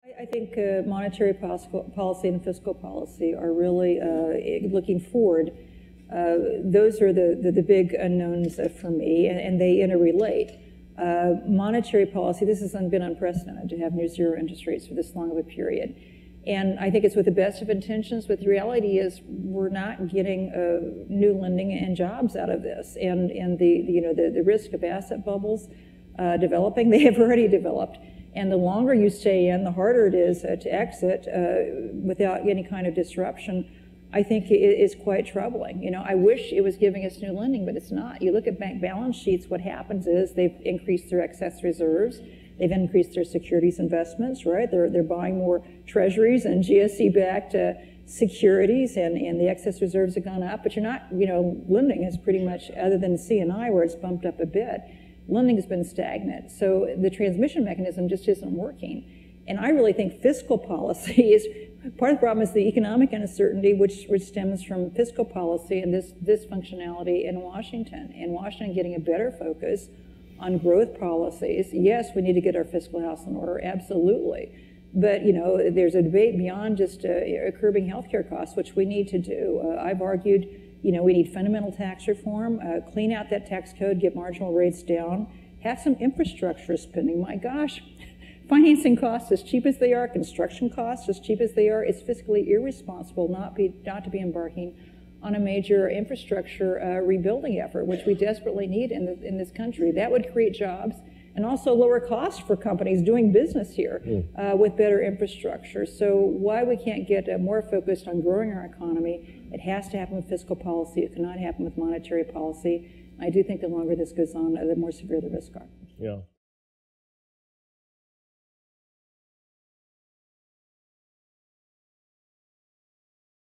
I think monetary policy and fiscal policy are really looking forward. Those are the big unknowns for me, and they interrelate. Monetary policy, this has been unprecedented to have near zero interest rates for this long of a period. And I think it's with the best of intentions, but the reality is we're not getting new lending and jobs out of this. And the risk of asset bubbles developing, they have already developed. And the longer you stay in, the harder it is to exit without any kind of disruption. I think it is quite troubling. You know, I wish it was giving us new lending, but it's not. You look at bank balance sheets, what happens is they've increased their excess reserves. They've increased their securities investments, right? They're buying more treasuries and GSE-backed securities, and the excess reserves have gone up. But you're not, lending is pretty much, other than C&I where it's bumped up a bit, lending has been stagnant. So the transmission mechanism just isn't working. And I really think fiscal policy is, part of the problem is the economic uncertainty, which stems from fiscal policy and this dysfunctionality in Washington. And Washington getting a better focus on growth policies. Yes, we need to get our fiscal house in order, absolutely. But, there's a debate beyond just curbing healthcare costs, which we need to do. I've argued, we need fundamental tax reform, clean out that tax code, get marginal rates down, have some infrastructure spending. My gosh, financing costs as cheap as they are, construction costs as cheap as they are, it's fiscally irresponsible not to be embarking on a major infrastructure rebuilding effort, which we desperately need in this country. That would create jobs and also lower costs for companies doing business here with better infrastructure. So why we can't get more focused on growing our economy, it has to happen with fiscal policy. It cannot happen with monetary policy. I do think the longer this goes on, the more severe the risks are. Yeah.